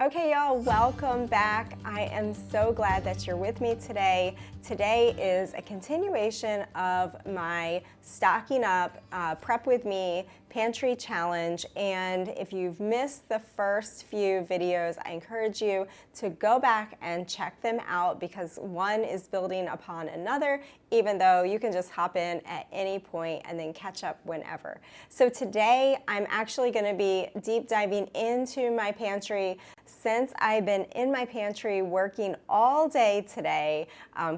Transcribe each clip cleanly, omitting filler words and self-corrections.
Okay, y'all, welcome back. I am so glad that you're with me today. Today is a continuation of my Stocking Up Prep With Me Pantry Challenge, and if you've missed the first few videos, I encourage you to go back and check them out because one is building upon another, even though you can just hop in at any point and then catch up whenever. So today, I'm actually going to be deep diving into my pantry. Since I've been in my pantry working all day today,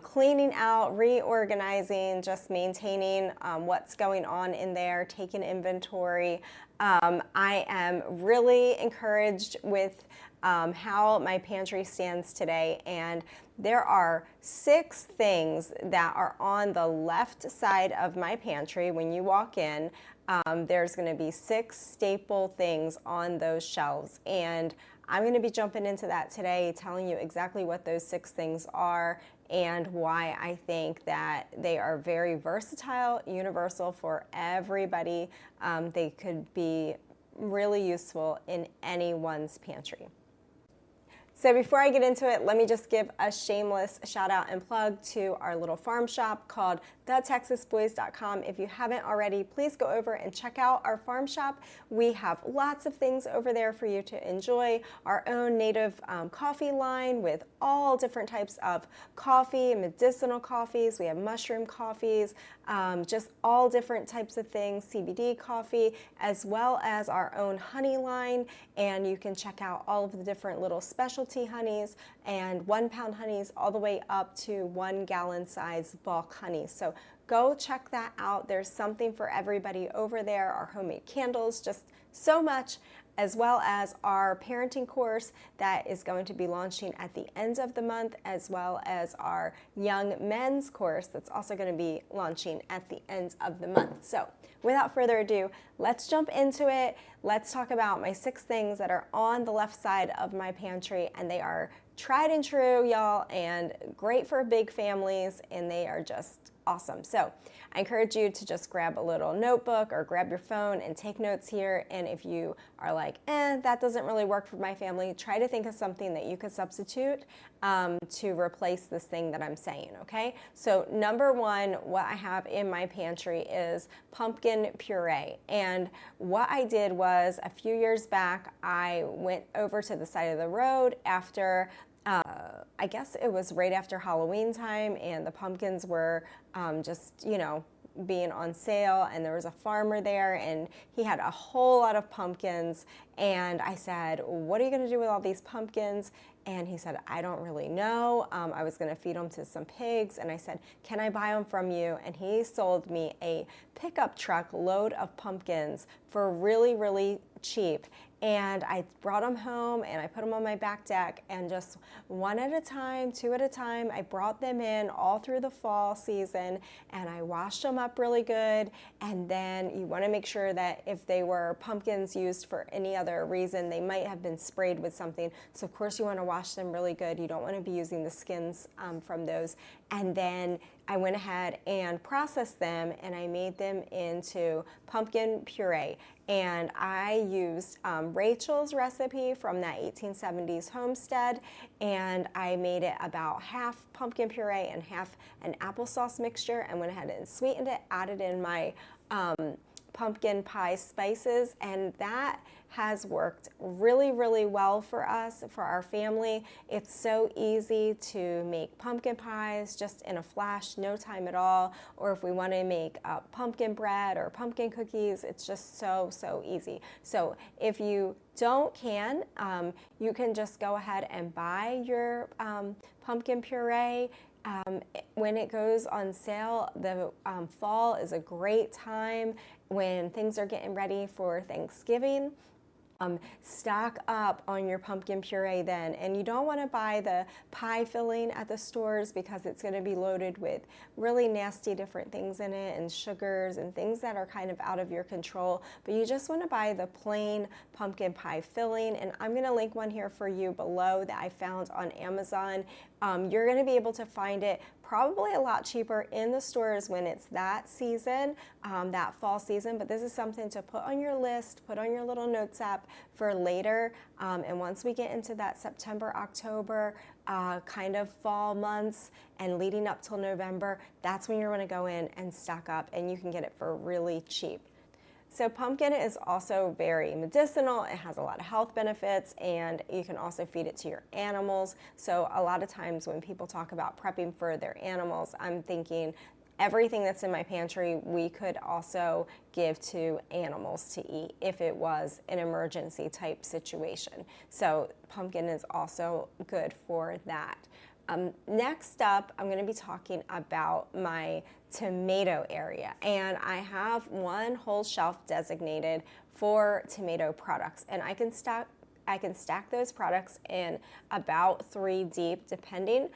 cleaning out, reorganizing, just maintaining what's going on in there, taking inventory, I am really encouraged with how my pantry stands today, and there are 6 things that are on the left side of my pantry when you walk in. There's going to be 6 staple things on those shelves, and I'm going to be jumping into that today, telling you exactly what those 6 things are and why I think that they are very versatile, universal for everybody. They could be really useful in anyone's pantry. So before I get into it, let me just give a shameless shout out and plug to our little farm shop called TheTexasBoys.com. If you haven't already, please go over and check out our farm shop. We have lots of things over there for you to enjoy. Our own native coffee line with all different types of coffee, medicinal coffees. We have mushroom coffees, just all different types of things, CBD coffee, as well as our own honey line. And you can check out all of the different little specialty honeys and 1-pound honeys all the way up to 1-gallon size bulk honeys. So go check that out. There's something for everybody over there. Our homemade candles, just so much, as well as our parenting course that is going to be launching at the end of the month, as well as our young men's course that's also going to be launching at the end of the month. So without further ado, let's jump into it. Let's talk about my 6 things that are on the left side of my pantry, and they are tried and true, y'all, and great for big families, and they are just awesome. So I encourage you to just grab a little notebook or grab your phone and take notes here. And if you are like, that doesn't really work for my family, try to think of something that you could substitute to replace this thing that I'm saying, okay? So number 1, what I have in my pantry is pumpkin puree. And what I did was a few years back, I went over to the side of the road after I guess it was right after Halloween time, and the pumpkins were just, you know, being on sale, and there was a farmer there, and he had a whole lot of pumpkins, and I said, what are you going to do with all these pumpkins? And he said, I don't really know. I was going to feed them to some pigs, and I said, can I buy them from you? And he sold me a pickup truck load of pumpkins for really, really cheap. And I brought them home and I put them on my back deck, and just 1 at a time, 2 at a time, I brought them in all through the fall season, and I washed them up really good. And then you want to make sure that if they were pumpkins used for any other reason, they might have been sprayed with something. So of course you want to wash them really good. You don't want to be using the skins from those. And then I went ahead and processed them, and I made them into pumpkin puree. And I used Rachel's recipe from that 1870s homestead, and I made it about half pumpkin puree and half an applesauce mixture, and went ahead and sweetened it, added in my pumpkin pie spices, and that has worked really, really well for us, for our family. It's so easy to make pumpkin pies just in a flash, no time at all. Or if we want to make pumpkin bread or pumpkin cookies, it's just so, so easy. So if you can, you can just go ahead and buy your pumpkin puree. When it goes on sale, the fall is a great time when things are getting ready for Thanksgiving. Stock up on your pumpkin puree then, and you don't want to buy the pie filling at the stores because it's going to be loaded with really nasty different things in it and sugars and things that are kind of out of your control, but you just want to buy the plain pumpkin pie filling, and I'm going to link one here for you below that I found on Amazon. You're going to be able to find it probably a lot cheaper in the stores when it's that season, that fall season, but this is something to put on your list, put on your little notes app for later. And once we get into that September, October, kind of fall months and leading up till November, that's when you're going to go in and stock up, and you can get it for really cheap. So pumpkin is also very medicinal. It has a lot of health benefits, and you can also feed it to your animals. So a lot of times when people talk about prepping for their animals, I'm thinking everything that's in my pantry we could also give to animals to eat if it was an emergency type situation. So pumpkin is also good for that. Next up, I'm going to be talking about my tomato area, and I have one whole shelf designated for tomato products, and I can stack those products in about 3 deep depending.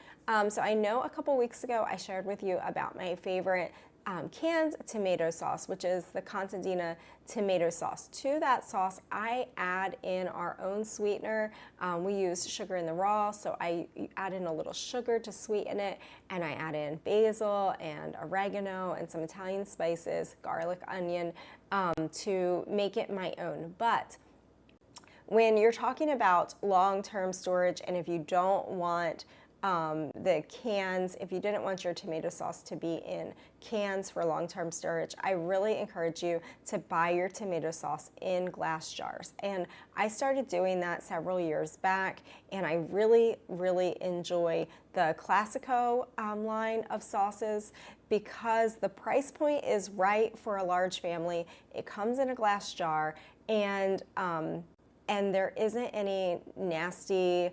So I know a couple weeks ago I shared with you about my favorite canned tomato sauce, which is the Contadina tomato sauce. To that sauce, I add in our own sweetener. We use sugar in the raw, so I add in a little sugar to sweeten it, and I add in basil and oregano and some Italian spices, garlic, onion, to make it my own. But when you're talking about long-term storage, and if you don't want the cans, if you didn't want your tomato sauce to be in cans for long-term storage, I really encourage you to buy your tomato sauce in glass jars. And I started doing that several years back, and I really, really enjoy the Classico line of sauces because the price point is right for a large family. It comes in a glass jar, and there isn't any nasty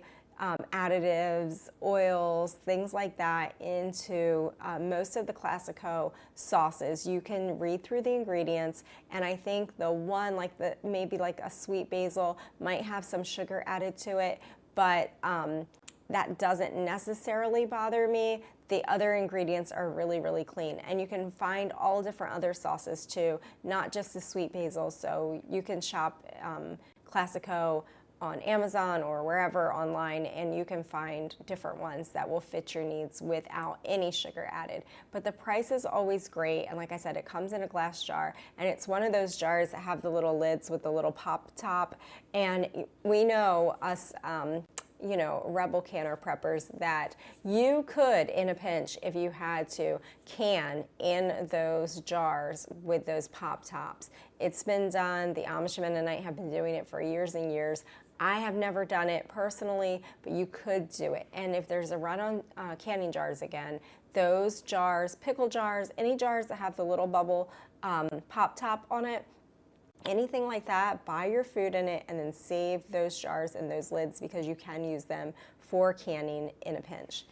additives, oils, things like that into most of the Classico sauces. You can read through the ingredients, and I think the one, like maybe like a sweet basil, might have some sugar added to it, but that doesn't necessarily bother me. The other ingredients are really, really clean, and you can find all different other sauces too, not just the sweet basil. So you can shop Classico on Amazon or wherever online, and you can find different ones that will fit your needs without any sugar added. But the price is always great, and like I said, it comes in a glass jar, and it's one of those jars that have the little lids with the little pop top. And we know us you know, rebel canner preppers, that you could, in a pinch, if you had to, can in those jars with those pop tops. It's been done. The Amish Mennonite have been doing it for years and years. I have never done it personally, but you could do it. And if there's a run on canning jars again, those jars, pickle jars, any jars that have the little bubble pop top on it, anything like that, buy your food in it and then save those jars and those lids because you can use them for canning in a pinch.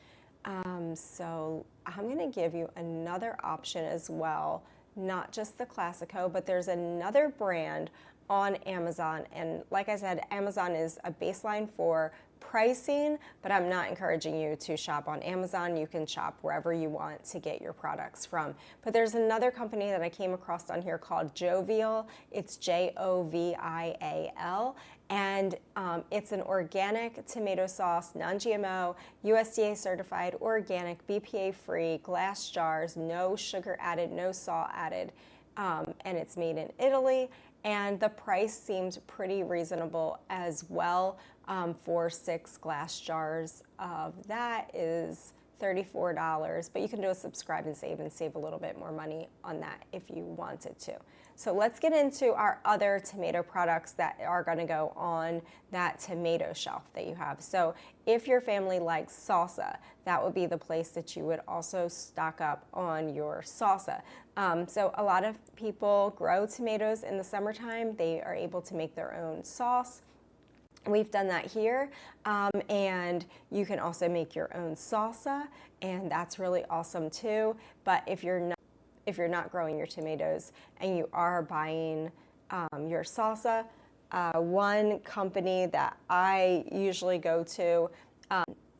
So I'm going to give you another option as well, not just the Classico, but there's another brand on Amazon. And like I said, Amazon is a baseline for pricing, but I'm not encouraging you to shop on Amazon. You can shop wherever you want to get your products from. But there's another company that I came across on here called JOVIL. It's JOVIL, and it's an organic tomato sauce, non-GMO, USDA certified, organic, BPA free, glass jars, no sugar added, no salt added, and it's made in Italy. And the price seemed pretty reasonable as well. For 6 glass jars of that is $34, but you can do a subscribe and save a little bit more money on that if you wanted to. So let's get into our other tomato products that are going to go on that tomato shelf that you have. So if your family likes salsa, that would be the place that you would also stock up on your salsa. So a lot of people grow tomatoes in the summertime. They are able to make their own sauce. We've done that here, and you can also make your own salsa, and that's really awesome too. But if you're not growing your tomatoes and you are buying your salsa, one company that I usually go to,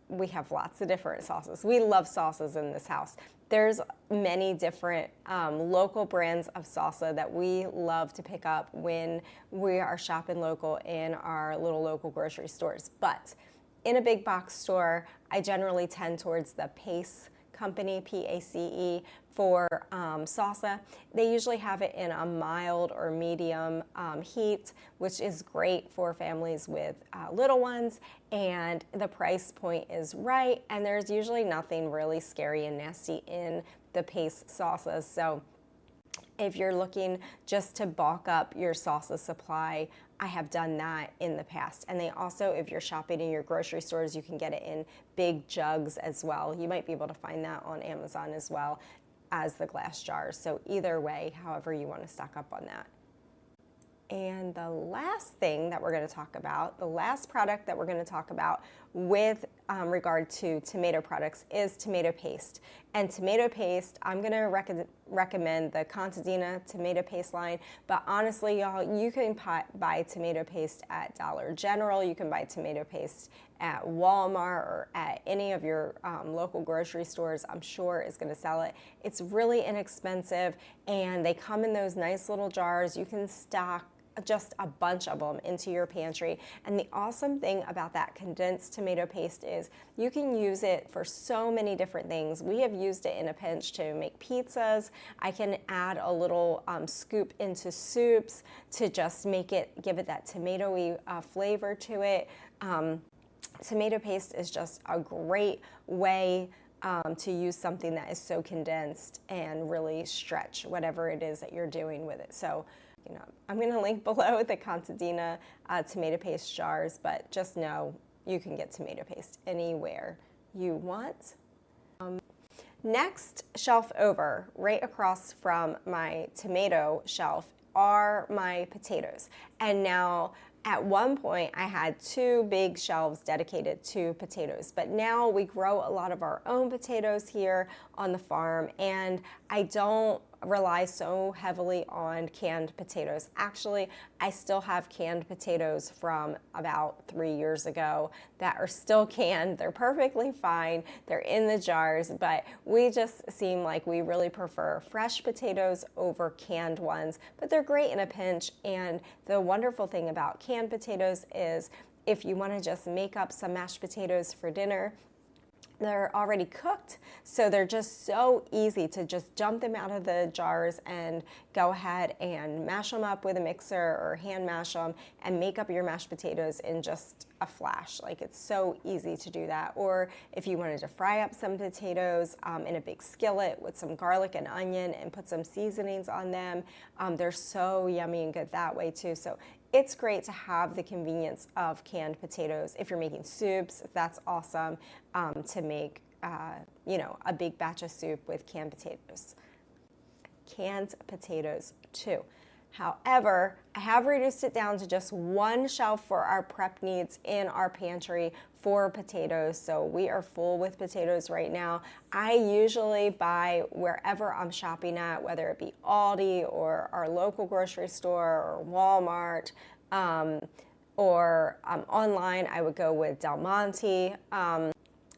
we have lots of different sauces. We love sauces in this house. There's many different local brands of salsa that we love to pick up when we are shopping local in our little local grocery stores. But in a big box store, I generally tend towards the Pace company, PACE, for salsa. They usually have it in a mild or medium heat, which is great for families with little ones, and the price point is right, and there's usually nothing really scary and nasty in the paste salsas. So if you're looking just to bulk up your salsa supply, I have done that in the past. And they also, if you're shopping in your grocery stores, you can get it in big jugs as well. You might be able to find that on Amazon as well as the glass jars. So either way, however you want to stock up on that. And the last thing that we're going to talk about, the last product that we're going to talk about with regard to tomato products is tomato paste. And tomato paste, I'm going to recommend the Contadina tomato paste line, but honestly, y'all, you can buy tomato paste at Dollar General, you can buy tomato paste at Walmart or at any of your local grocery stores. I'm sure is going to sell it. It's really inexpensive, and they come in those nice little jars. You can stock just a bunch of them into your pantry. And the awesome thing about that condensed tomato paste is you can use it for so many different things. We have used it in a pinch to make pizzas. I can add a little scoop into soups to just make it, give it that tomatoey flavor to it. Tomato paste is just a great way to use something that is so condensed and really stretch whatever it is that you're doing with it. So, you know, I'm going to link below the Contadina tomato paste jars, but just know you can get tomato paste anywhere you want. Next shelf over, right across from my tomato shelf, are my potatoes. And now, at one point, I had 2 big shelves dedicated to potatoes, but now we grow a lot of our own potatoes here on the farm, and I don't rely so heavily on canned potatoes. Actually, I still have canned potatoes from about 3 years ago that are still canned. They're perfectly fine. They're in the jars, but we just seem like we really prefer fresh potatoes over canned ones, but they're great in a pinch. And the wonderful thing about canned potatoes is if you want to just make up some mashed potatoes for dinner, they're already cooked, so they're just so easy to just dump them out of the jars and go ahead and mash them up with a mixer or hand mash them and make up your mashed potatoes in just a flash. Like, it's so easy to do that. Or if you wanted to fry up some potatoes in a big skillet with some garlic and onion and put some seasonings on them, they're so yummy and good that way too. So it's great to have the convenience of canned potatoes. If you're making soups, that's awesome to make, you know, a big batch of soup with canned potatoes. Canned potatoes too. However, I have reduced it down to just 1 shelf for our prep needs in our pantry for potatoes. So we are full with potatoes right now. I usually buy wherever I'm shopping at, whether it be Aldi or our local grocery store or Walmart, or online I would go with Del Monte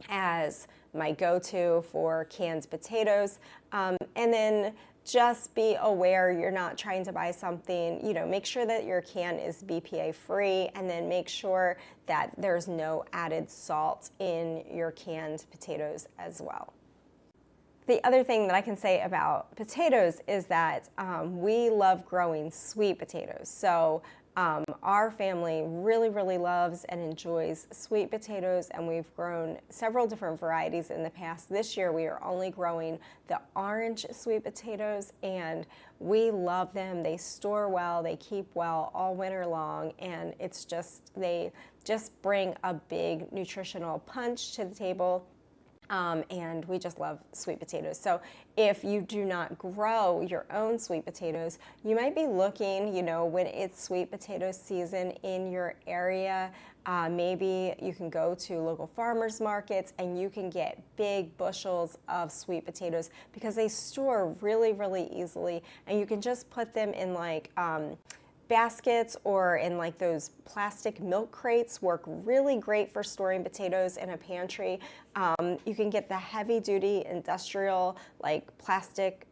as my go-to for canned potatoes. And then just be aware you're not trying to buy something, you know, make sure that your can is BPA free, and then make sure that there's no added salt in your canned potatoes as well. The other thing that I can say about potatoes is that we love growing sweet potatoes. So our family really loves and enjoys sweet potatoes, and we've grown several different varieties in the past. This year we are only growing the orange sweet potatoes, and we love them. They store well, they keep well all winter long, and it's just, they just bring a big nutritional punch to the table. And we just love sweet potatoes. So if you do not grow your own sweet potatoes, you might be looking, you know, when it's sweet potato season in your area, maybe you can go to local farmers markets and you can get big bushels of sweet potatoes because they store really easily, and you can just put them in like baskets or in like those plastic milk crates. Work really great for storing potatoes in a pantry. You can get the heavy duty industrial like plastic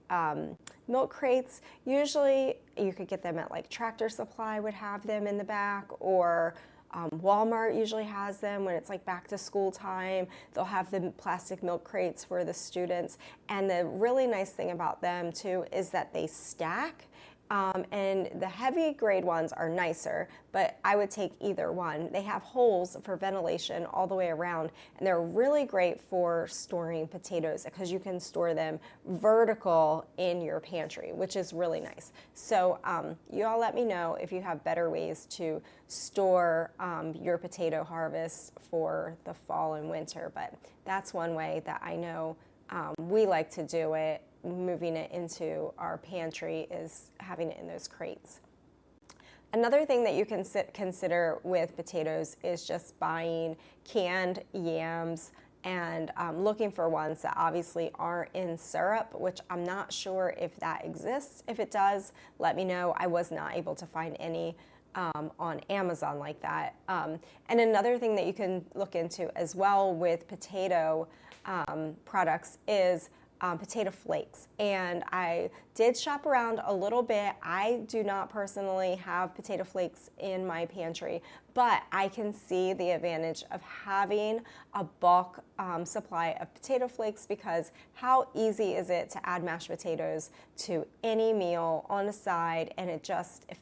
milk crates. Usually you could get them at like Tractor Supply would have them in the back, or Walmart usually has them when it's like back to school time. They'll have the plastic milk crates for the students. And the really nice thing about them too is that they stack. And the heavy grade ones are nicer, but I would take either one. They have holes for ventilation all the way around, and they're really great for storing potatoes because you can store them vertical in your pantry, which is really nice. So you all let me know if you have better ways to store your potato harvest for the fall and winter, but that's one way that I know we like to do it. Moving it into our pantry is having it in those crates. Another thing that you can consider with potatoes is just buying canned yams and looking for ones that obviously aren't in syrup, which I'm not sure if that exists. If it does, let me know. I was not able to find any on Amazon like that. And another thing that you can look into as well with potato products is potato flakes. And I did shop around a little bit. I do not personally have potato flakes in my pantry, but I can see the advantage of having a bulk supply of potato flakes, because how easy is it to add mashed potatoes to any meal on the side, and it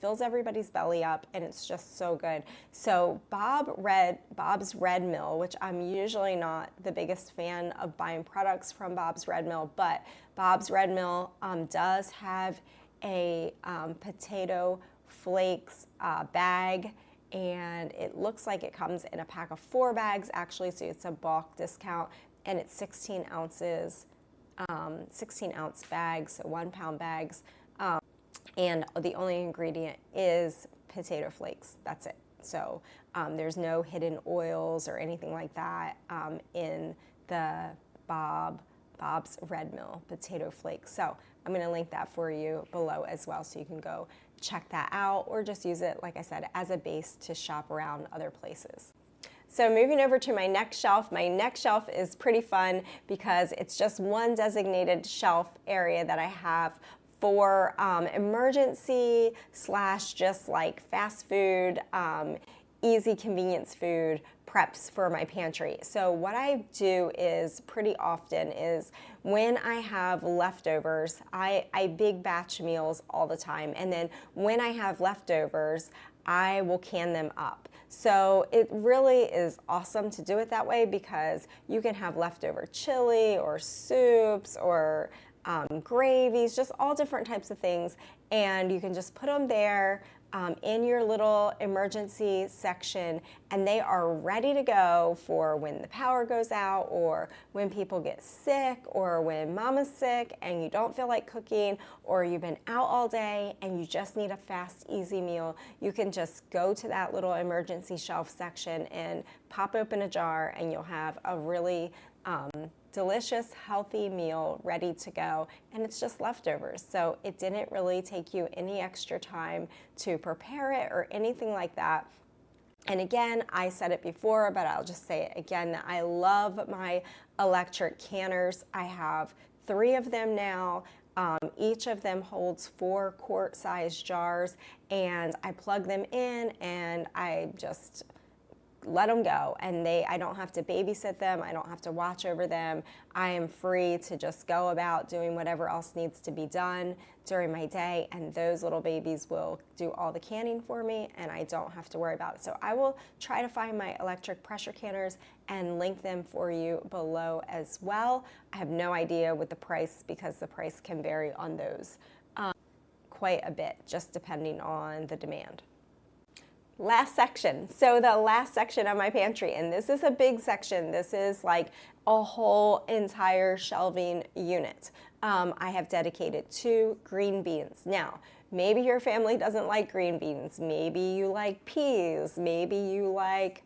fills everybody's belly up, and it's just so good. So Bob's Red Mill, which I'm usually not the biggest fan of buying products from Bob's Red Mill, but Bob's Red Mill does have a potato flakes bag, and it looks like it comes in a pack of 4 bags actually, so it's a bulk discount, and it's 16 ounces, 16 ounce bags, so 1 pound bags, and the only ingredient is potato flakes. That's it. So there's no hidden oils or anything like that in the Bob's Red Mill potato flakes. So I'm going to link that for you below as well, so you can go check that out, or just use it, like I said, as a base to shop around other places. So moving over to my next shelf. My next shelf is pretty fun because it's just one designated shelf area that I have for emergency / just like fast food, easy convenience food preps for my pantry. So what I do is pretty often is when I have leftovers, I big batch meals all the time, and then when I have leftovers, I will can them up. So it really is awesome to do it that way, because you can have leftover chili or soups or gravies, just all different types of things, and you can just put them there in your little emergency section, and they are ready to go for when the power goes out, or when people get sick, or when mama's sick and you don't feel like cooking, or you've been out all day and you just need a fast, easy meal. You can just go to that little emergency shelf section and pop open a jar, and you'll have a really delicious, healthy meal ready to go, and it's just leftovers. So it didn't really take you any extra time to prepare it or anything like that. And again, I said it before, but I'll just say it again, that I love my electric canners. I have 3 of them now. Each of them holds 4 quart-sized jars, and I plug them in and I just let them go, and I don't have to babysit them. I don't have to watch over them. I am free to just go about doing whatever else needs to be done during my day, and those little babies will do all the canning for me, and I don't have to worry about it. So I will try to find my electric pressure canners and link them for you below as well. I have no idea with the price, because the price can vary on those quite a bit, just depending on the demand. Last section. So the last section of my pantry, and this is a big section. This is like a whole entire shelving unit. I have dedicated to green beans. Now, maybe your family doesn't like green beans. Maybe you like peas. Maybe you like,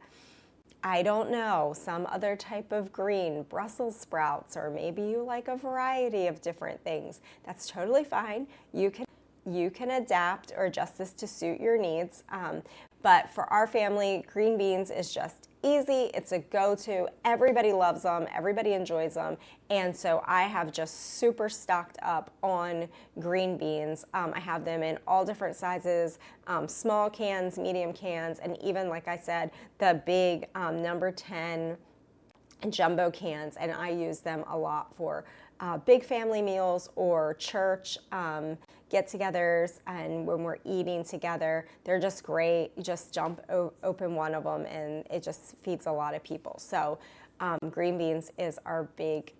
I don't know, some other type of green, Brussels sprouts, or maybe you like a variety of different things. That's totally fine. You can adapt or adjust this to suit your needs. But for our family, green beans is just easy, it's a go-to, everybody loves them, everybody enjoys them, and so I have just super stocked up on green beans. I have them in all different sizes, small cans, medium cans, and even, like I said, the big number 10 jumbo cans, and I use them a lot for big family meals or church get-togethers, and when we're eating together, they're just great. You just open one of them and it just feeds a lot of people. So green beans is our big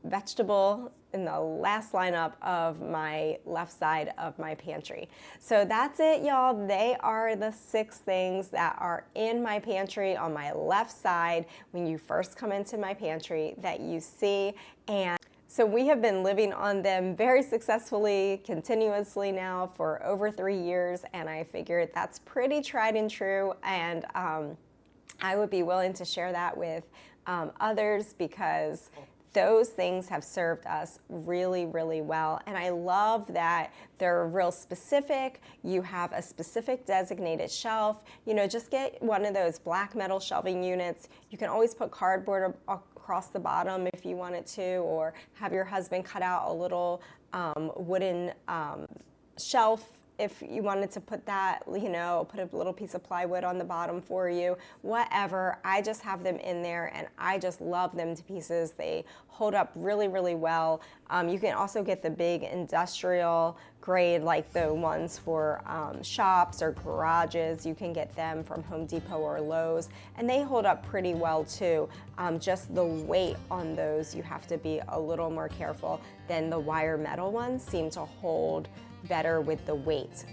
vegetable in the last lineup of my left side of my pantry. So that's it, y'all. They are the 6 things that are in my pantry on my left side when you first come into my pantry that you see. And so we have been living on them very successfully, continuously now for over 3 years, and I figured that's pretty tried and true, and I would be willing to share that with others because those things have served us really, really well. And I love that they're real specific. You have a specific designated shelf. You know, just get one of those black metal shelving units. You can always put cardboard across the bottom if you wanted to, or have your husband cut out a little wooden shelf if you wanted to put that, you know, put a little piece of plywood on the bottom for you, whatever. I just have them in there and I just love them to pieces. They hold up really, really well. You can also get the big industrial grade, like the ones for shops or garages. You can get them from Home Depot or Lowe's, and they hold up pretty well too. Just the weight on those, you have to be a little more careful than the wire metal ones seem to hold better with the weight.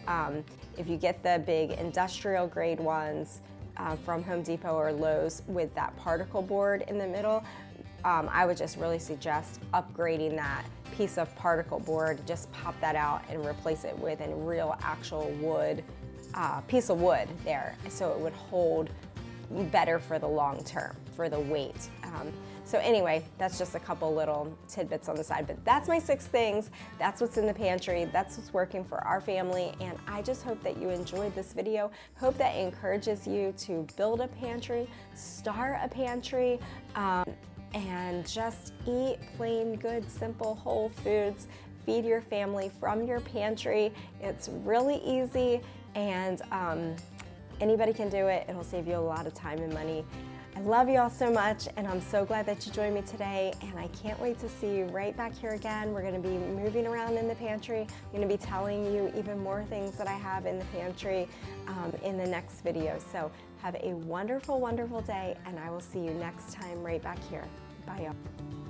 If you get the big industrial grade ones from Home Depot or Lowe's with that particle board in the middle, I would just really suggest upgrading that piece of particle board. Just pop that out and replace it with a real actual wood, piece of wood there, so it would hold better for the long term, for the weight. So anyway, that's just a couple little tidbits on the side, but that's my 6 things. That's what's in the pantry. That's what's working for our family, and I just hope that you enjoyed this video. Hope that encourages you to build a pantry, start a pantry, and just eat plain, good, simple, whole foods. Feed your family from your pantry. It's really easy, and anybody can do it. It'll save you a lot of time and money. I love you all so much, and I'm so glad that you joined me today, and I can't wait to see you right back here again. We're going to be moving around in the pantry. I'm going to be telling you even more things that I have in the pantry in the next video. So have a wonderful, wonderful day, and I will see you next time right back here. Bye, y'all.